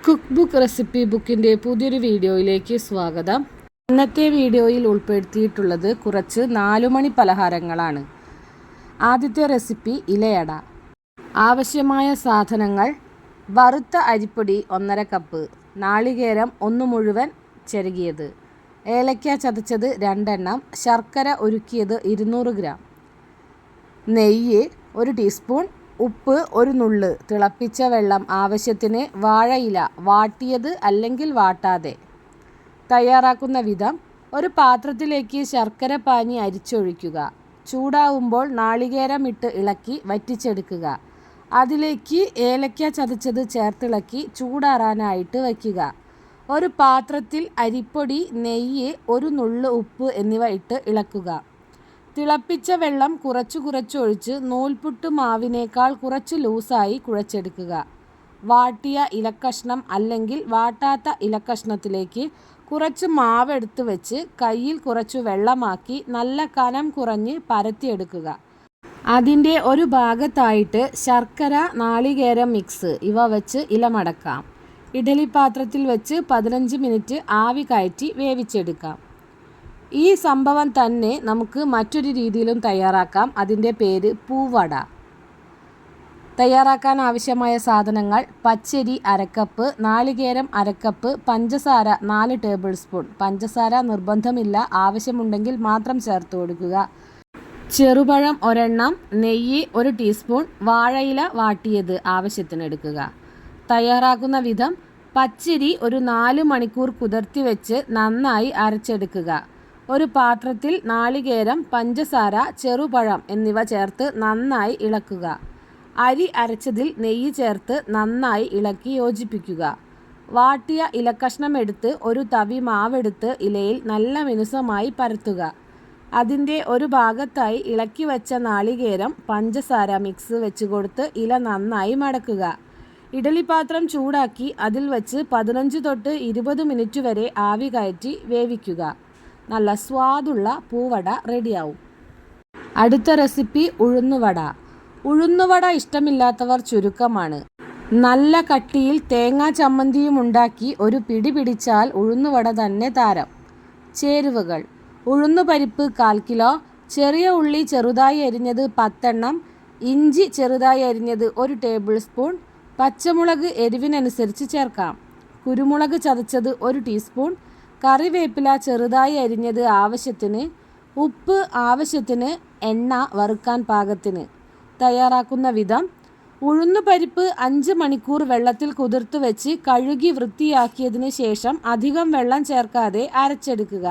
Cook book recipe ബുക്കിൻ്റെ പുതിയൊരു വീഡിയോയിലേക്ക് സ്വാഗതം. ഇന്നത്തെ വീഡിയോയിൽ ഉൾപ്പെടുത്തിയിട്ടുള്ളത് കുറച്ച് 4 മണി പലഹാരങ്ങളാണ്. ആദ്യത്തെ റെസിപ്പി ഇലയട. ആവശ്യമായ സാധനങ്ങൾ: വറുത്ത അരിപ്പൊടി 1.5 കപ്പ്, നാളികേരം 1 മുഴുവൻ ചിരകിയത്, ഏലക്ക ചതച്ചത് 2 എണ്ണം, ശർക്കര ഉരുക്കിയത് 200 ഗ്രാം, നെയ്യ് 1 ടീസ്പൂൺ, ഉപ്പ് 1 നുള്ള്, തിളപ്പിച്ച വെള്ളം ആവശ്യത്തിന്, വാഴയില വാട്ടിയത് അല്ലെങ്കിൽ വാട്ടാതെ. തയ്യാറാക്കുന്ന വിധം: ഒരു പാത്രത്തിലേക്ക് ശർക്കര പാനി അരിച്ചൊഴിക്കുക. ചൂടാവുമ്പോൾ നാളികേരം ഇട്ട് ഇളക്കി വറ്റിച്ചെടുക്കുക. അതിലേക്ക് ഏലക്ക ചതച്ചത് ചേർത്തിളക്കി ചൂടാറാനായിട്ട് വയ്ക്കുക. ഒരു പാത്രത്തിൽ അരിപ്പൊടി, നെയ്യ്, 1 നുള്ള് ഉപ്പ് എന്നിവ ഇട്ട് ഇളക്കുക. തിളപ്പിച്ച വെള്ളം കുറച്ചൊഴിച്ച് നൂൽപുട്ട് മാവിനേക്കാൾ കുറച്ച് ലൂസായി കുഴച്ചെടുക്കുക. വാട്ടിയ ഇലക്കഷ്ണം അല്ലെങ്കിൽ വാട്ടാത്ത ഇലക്കഷ്ണത്തിലേക്ക് കുറച്ച് മാവ് എടുത്ത് വെച്ച് കയ്യിൽ കുറച്ച് വെള്ളമാക്കി നല്ല കനം കുറഞ്ഞ് പരത്തിയെടുക്കുക. അതിൻ്റെ ഒരു ഭാഗത്തായിട്ട് ശർക്കര, നാളികേരം മിക്സ് ഇവ വെച്ച് ഇലമടക്കാം. ഇഡ്ഡലി പാത്രത്തിൽ വെച്ച് 15 മിനിറ്റ് ആവി കയറ്റി വേവിച്ചെടുക്കാം. ഈ സംഭവം തന്നെ നമുക്ക് മറ്റൊരു രീതിയിലും തയ്യാറാക്കാം. അതിൻ്റെ പേര് പൂവട. തയ്യാറാക്കാൻ ആവശ്യമായ സാധനങ്ങൾ: പച്ചരി 1/2 കപ്പ്, നാളികേരം 1/2 കപ്പ്, പഞ്ചസാര 4 ടേബിൾ സ്പൂൺ. പഞ്ചസാര നിർബന്ധമില്ല, ആവശ്യമുണ്ടെങ്കിൽ മാത്രം ചേർത്ത് കൊടുക്കുക. ചെറുപഴം 1 എണ്ണം, നെയ്യ് 1 ടീസ്പൂൺ, വാഴയില വാട്ടിയത് ആവശ്യത്തിന് എടുക്കുക. തയ്യാറാക്കുന്ന വിധം: പച്ചരി ഒരു 4 മണിക്കൂർ കുതിർത്തി വെച്ച് നന്നായി അരച്ചെടുക്കുക. ഒരു പാത്രത്തിൽ നാളികേരം, പഞ്ചസാര, ചെറുപഴം എന്നിവ ചേർത്ത് നന്നായി ഇളക്കുക. അരി അരച്ചതിൽ നെയ്യ് ചേർത്ത് നന്നായി ഇളക്കി യോജിപ്പിക്കുക. വാട്ടിയ ഇലക്കഷ്ണം എടുത്ത് ഒരു തവി മാവെടുത്ത് ഇലയിൽ നല്ല മിനുസമായി പരത്തുക. അതിൻ്റെ ഒരു ഭാഗത്തായി ഇളക്കി വെച്ച നാളികേരം, പഞ്ചസാര മിക്സ് വെച്ച് കൊടുത്ത് ഇല നന്നായി മടക്കുക. ഇഡ്ഡലിപ്പാത്രം ചൂടാക്കി അതിൽ വെച്ച് 15 തൊട്ട് 20 മിനിറ്റ് വരെ ആവി കയറ്റി വേവിക്കുക. നല്ല സ്വാദുള്ള പൂവട റെഡിയാവും. അടുത്ത റെസിപ്പി ഉഴുന്നുവട. ഉഴുന്നുവട ഇഷ്ടമില്ലാത്തവർ ചുരുക്കമാണ്. നല്ല കട്ടിയിൽ തേങ്ങാ ചമ്മന്തിയും ഉണ്ടാക്കി ഒരു പിടി പിടിച്ചാൽ ഉഴുന്നുവട തന്നെ താരം. ചേരുവകൾ: ഉഴുന്നുപരിപ്പ് 1/4 കിലോ, ചെറിയ ഉള്ളി ചെറുതായി അരിഞ്ഞത് 10 എണ്ണം, ഇഞ്ചി ചെറുതായി അരിഞ്ഞത് 1 ടേബിൾ സ്പൂൺ, പച്ചമുളക് എരിവിനനുസരിച്ച് ചേർക്കാം, കുരുമുളക് ചതച്ചത് 1 ടീസ്പൂൺ, കറിവേപ്പില ചെറുതായി അരിഞ്ഞത് ആവശ്യത്തിന്, ഉപ്പ് ആവശ്യത്തിന്, എണ്ണ വറുക്കാൻ പാകത്തിന്. തയ്യാറാക്കുന്ന വിധം: ഉഴുന്നുപരിപ്പ് 5 മണിക്കൂർ വെള്ളത്തിൽ കുതിർത്ത് വെച്ച് കഴുകി വൃത്തിയാക്കിയതിന് ശേഷം അധികം വെള്ളം ചേർക്കാതെ അരച്ചെടുക്കുക.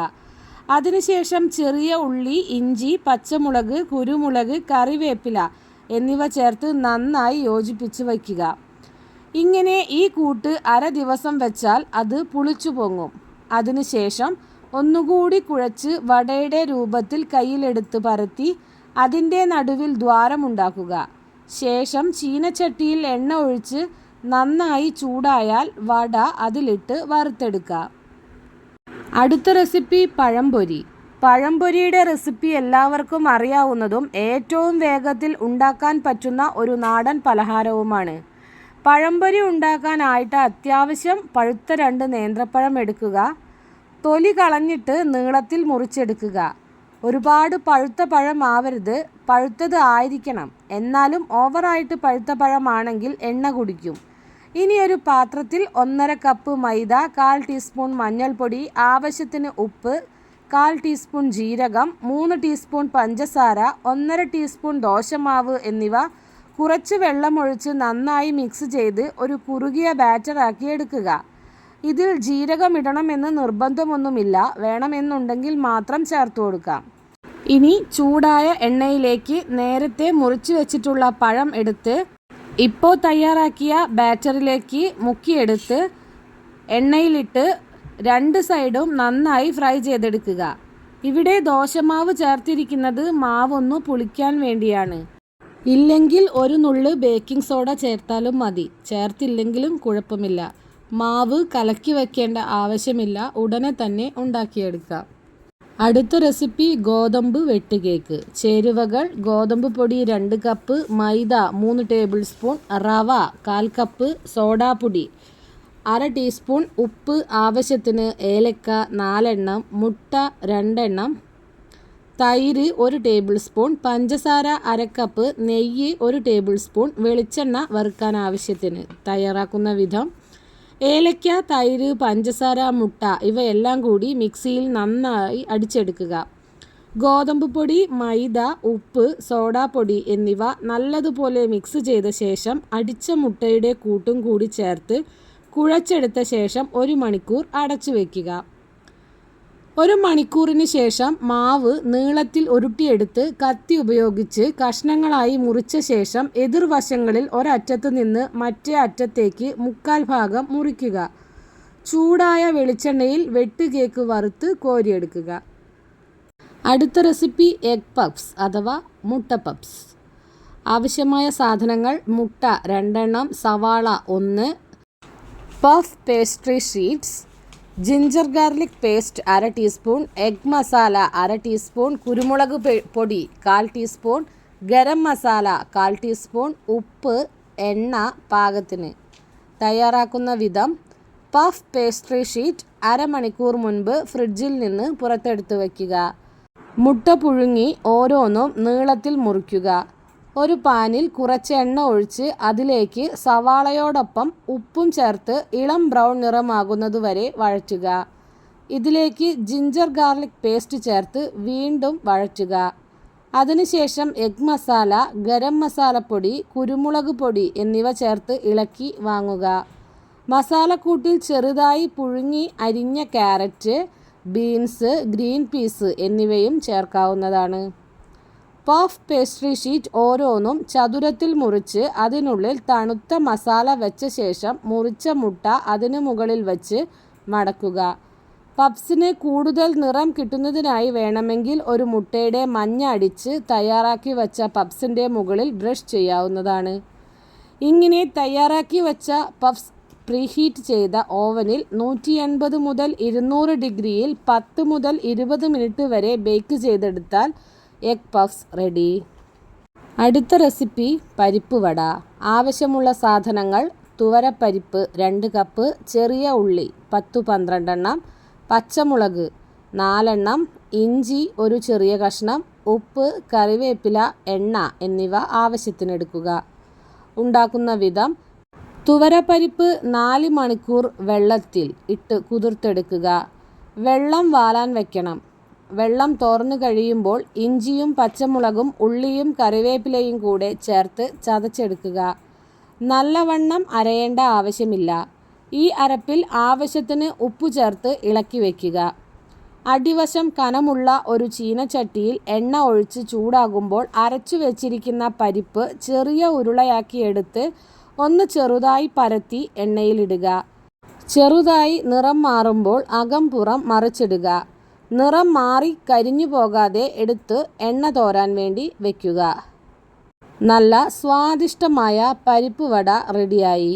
അതിനുശേഷം ചെറിയ ഉള്ളി, ഇഞ്ചി, പച്ചമുളക്, കുരുമുളക്, കറിവേപ്പില എന്നിവ ചേർത്ത് നന്നായി യോജിപ്പിച്ച് വയ്ക്കുക. ഇങ്ങനെ ഈ കൂട്ട് 1/2 ദിവസം വെച്ചാൽ അത് പുളിച്ചു പൊങ്ങും. അതിനുശേഷം ഒന്നുകൂടി കുഴച്ച് വടയുടെ രൂപത്തിൽ കയ്യിലെടുത്ത് പരത്തി അതിൻ്റെ നടുവിൽ ദ്വാരമുണ്ടാക്കുക. ശേഷം ചീനച്ചട്ടിയിൽ എണ്ണ ഒഴിച്ച് നന്നായി ചൂടായാൽ വട അതിലിട്ട് വറുത്തെടുക്കുക. അടുത്ത റെസിപ്പി പഴംപൊരി. പഴംപൊരിയുടെ റെസിപ്പി എല്ലാവർക്കും അറിയാവുന്നതും ഏറ്റവും വേഗത്തിൽ ഉണ്ടാക്കാൻ പറ്റുന്ന ഒരു നാടൻ പലഹാരവുമാണ്. പഴംപൊരി ഉണ്ടാക്കാനായിട്ട് അത്യാവശ്യം പഴുത്ത 2 നേന്ത്രപ്പഴം എടുക്കുക. തൊലി കളഞ്ഞിട്ട് നീളത്തിൽ മുറിച്ചെടുക്കുക. ഒരുപാട് പഴുത്ത പഴം ആവരുത്, പഴുത്തത് ആയിരിക്കണം. എന്നാലും ഓവറായിട്ട് പഴുത്ത പഴമാണെങ്കിൽ എണ്ണ കുടിക്കും. ഇനി ഒരു പാത്രത്തിൽ 1.5 കപ്പ് മൈദ, 1/4 ടീസ്പൂൺ മഞ്ഞൾപ്പൊടി, ആവശ്യത്തിന് ഉപ്പ്, 1/4 ടീസ്പൂൺ ജീരകം, 3 ടീസ്പൂൺ പഞ്ചസാര, 1.5 ടീസ്പൂൺ ദോശമാവ് എന്നിവ കുറച്ച് വെള്ളമൊഴിച്ച് നന്നായി മിക്സ് ചെയ്ത് ഒരു കുറുകിയ ബാറ്ററാക്കി എടുക്കുക. ഇതിൽ ജീരകം ഇടണമെന്ന് നിർബന്ധമൊന്നുമില്ല, വേണമെന്നുണ്ടെങ്കിൽ മാത്രം ചേർത്ത് കൊടുക്കാം. ഇനി ചൂടായ എണ്ണയിലേക്ക് നേരത്തെ മുറിച്ച് വെച്ചിട്ടുള്ള പഴം എടുത്ത് ഇപ്പോൾ തയ്യാറാക്കിയ ബാറ്ററിലേക്ക് മുക്കിയെടുത്ത് എണ്ണയിലിട്ട് 2 സൈഡും നന്നായി ഫ്രൈ ചെയ്തെടുക്കുക. ഇവിടെ ദോശമാവ് ചേർത്തിരിക്കുന്നത് മാവൊന്ന് പുളിക്കാൻ വേണ്ടിയാണ്. ഇല്ലെങ്കിൽ 1 നുള്ള് ബേക്കിംഗ് സോഡ ചേർത്താലും മതി, ചേർത്തില്ലെങ്കിലും കുഴപ്പമില്ല. മാവ് കലക്കി വയ്ക്കേണ്ട ആവശ്യമില്ല, ഉടനെ തന്നെ ഉണ്ടാക്കിയെടുക്കാം. അടുത്ത റെസിപ്പി ഗോതമ്പ് വെട്ടുകേക്ക്. ചേരുവകൾ: ഗോതമ്പ് പൊടി 2 കപ്പ്, മൈദ 3 ടേബിൾ സ്പൂൺ, റവ 1/4 കപ്പ്, സോഡാപ്പൊടി 1/2 ടീസ്പൂൺ ഉപ്പ് ആവശ്യത്തിന്, ഏലക്ക 4 എണ്ണം, മുട്ട 2 എണ്ണം, തൈര് 1 ടേബിൾ സ്പൂൺ, പഞ്ചസാര 1/2 കപ്പ്, നെയ്യ് 1 ടേബിൾ സ്പൂൺ, വെളിച്ചെണ്ണ വറുക്കാൻ ആവശ്യത്തിന്. തയ്യാറാക്കുന്ന വിധം: ഏലക്ക, തൈര്, പഞ്ചസാര, മുട്ട ഇവയെല്ലാം കൂടി മിക്സിയിൽ നന്നായി അടിച്ചെടുക്കുക. ഗോതമ്പ് പൊടി, മൈദ, ഉപ്പ്, സോഡാപ്പൊടി എന്നിവ നല്ലതുപോലെ മിക്സ് ചെയ്ത ശേഷം അടിച്ച മുട്ടയുടെ കൂട്ടും കൂടി ചേർത്ത് കുഴച്ചെടുത്ത ശേഷം 1 മണിക്കൂർ അടച്ചു വയ്ക്കുക. 1 മണിക്കൂറിന് ശേഷം മാവ് നീളത്തിൽ ഉരുട്ടിയെടുത്ത് കത്തി ഉപയോഗിച്ച് കഷ്ണങ്ങളായി മുറിച്ച ശേഷം എതിർവശങ്ങളിൽ ഒരറ്റത്ത് നിന്ന് മറ്റേ അറ്റത്തേക്ക് 1/4 ഭാഗം മുറിക്കുക. ചൂടായ വെളിച്ചെണ്ണയിൽ വെട്ടുകേക്ക് വറുത്ത് കോരിയെടുക്കുക. അടുത്ത റെസിപ്പി എഗ് പഫ്സ് അഥവാ മുട്ട പഫ്സ്. ആവശ്യമായ സാധനങ്ങൾ: മുട്ട 2 എണ്ണം, സവാള 1, puff pastry sheets, ginger garlic paste 1/2 teaspoon, egg masala 1/2 teaspoon, കുരുമുളക് പൊടി 1/4 ടീസ്പൂൺ, ഗരം മസാല 1/4 ടീസ്പൂൺ, ഉപ്പ്, എണ്ണ പാകത്തിന്. തയ്യാറാക്കുന്ന വിധം: പഫ് പേസ്ട്രി ഷീറ്റ് അരമണിക്കൂർ മുൻപ് ഫ്രിഡ്ജിൽ നിന്ന് പുറത്തെടുത്ത് വയ്ക്കുക. മുട്ട പുഴുങ്ങി ഓരോന്നും നീളത്തിൽ മുറിക്കുക. ഒരു പാനിൽ കുറച്ച് എണ്ണ ഒഴിച്ച് അതിലേക്ക് സവാളയോടൊപ്പം ഉപ്പും ചേർത്ത് ഇളം ബ്രൗൺ നിറമാകുന്നതുവരെ വഴറ്റുക. ഇതിലേക്ക് ജിഞ്ചർ ഗാർലിക് പേസ്റ്റ് ചേർത്ത് വീണ്ടും വഴറ്റുക. അതിനുശേഷം എഗ് മസാല, ഗരം മസാലപ്പൊടി, കുരുമുളക് പൊടി എന്നിവ ചേർത്ത് ഇളക്കി വാങ്ങുക. മസാലക്കൂട്ടിൽ ചെറുതായി പുഴുങ്ങി അരിഞ്ഞ ക്യാരറ്റ്, ബീൻസ്, ഗ്രീൻ പീസ് എന്നിവയും ചേർക്കാവുന്നതാണ്. പഫ് പേസ്ട്രി ഷീറ്റ് ഓരോന്നും ചതുരത്തിൽ മുറിച്ച് അതിനുള്ളിൽ തണുത്ത മസാല വെച്ച ശേഷം മുറിച്ച മുട്ട അതിന് മുകളിൽ വച്ച് മടക്കുക. പഫ്സിന് കൂടുതൽ നിറം കിട്ടുന്നതിനായി വേണമെങ്കിൽ ഒരു മുട്ടയുടെ മഞ്ഞ അടിച്ച് തയ്യാറാക്കി വച്ച പഫ്സിൻ്റെ മുകളിൽ ബ്രഷ് ചെയ്യാവുന്നതാണ്. ഇങ്ങനെ തയ്യാറാക്കി വച്ച പഫ്സ് പ്രീഹീറ്റ് ചെയ്ത ഓവനിൽ 180 മുതൽ 200 ഡിഗ്രിയിൽ 10 മുതൽ 20 മിനിറ്റ് വരെ ബേക്ക് ചെയ്തെടുത്താൽ എഗ് പഫ്സ് റെഡി. അടുത്ത റെസിപ്പി പരിപ്പ് വട. ആവശ്യമുള്ള സാധനങ്ങൾ: തുവരപ്പരിപ്പ് 2 കപ്പ്, ചെറിയ ഉള്ളി 10-12 എണ്ണം, പച്ചമുളക് 4 എണ്ണം, ഇഞ്ചി 1 ചെറിയ കഷ്ണം, ഉപ്പ്, കറിവേപ്പില, എണ്ണ എന്നിവ ആവശ്യത്തിനെടുക്കുക. ഉണ്ടാക്കുന്ന വിധം: തുവരപ്പരിപ്പ് 4 മണിക്കൂർ വെള്ളത്തിൽ ഇട്ട് കുതിർത്തെടുക്കുക. വെള്ളം വാലാൻ വയ്ക്കണം. വെള്ളം തോർന്നു കഴിയുമ്പോൾ ഇഞ്ചിയും പച്ചമുളകും ഉള്ളിയും കറിവേപ്പിലയും കൂടെ ചേർത്ത് ചതച്ചെടുക്കുക. നല്ലവണ്ണം അരയേണ്ട ആവശ്യമില്ല. ഈ അരപ്പിൽ ആവശ്യത്തിന് ഉപ്പ് ചേർത്ത് ഇളക്കി വയ്ക്കുക. അടിവശം കനമുള്ള ഒരു ചീനച്ചട്ടിയിൽ എണ്ണ ഒഴിച്ച് ചൂടാകുമ്പോൾ അരച്ചു വെച്ചിരിക്കുന്ന പരിപ്പ് ചെറിയ ഉരുളയാക്കി എടുത്ത് ഒന്ന് ചെറുതായി പരത്തി എണ്ണയിലിടുക. ചെറുതായി നിറം മാറുമ്പോൾ അകം പുറം മറിച്ചിടുക. നിറം മാറി കരിഞ്ഞു പോകാതെ എടുത്ത് എണ്ണ തോരാൻ വേണ്ടി വയ്ക്കുക. നല്ല സ്വാദിഷ്ടമായ പരിപ്പ് വട റെഡിയായി.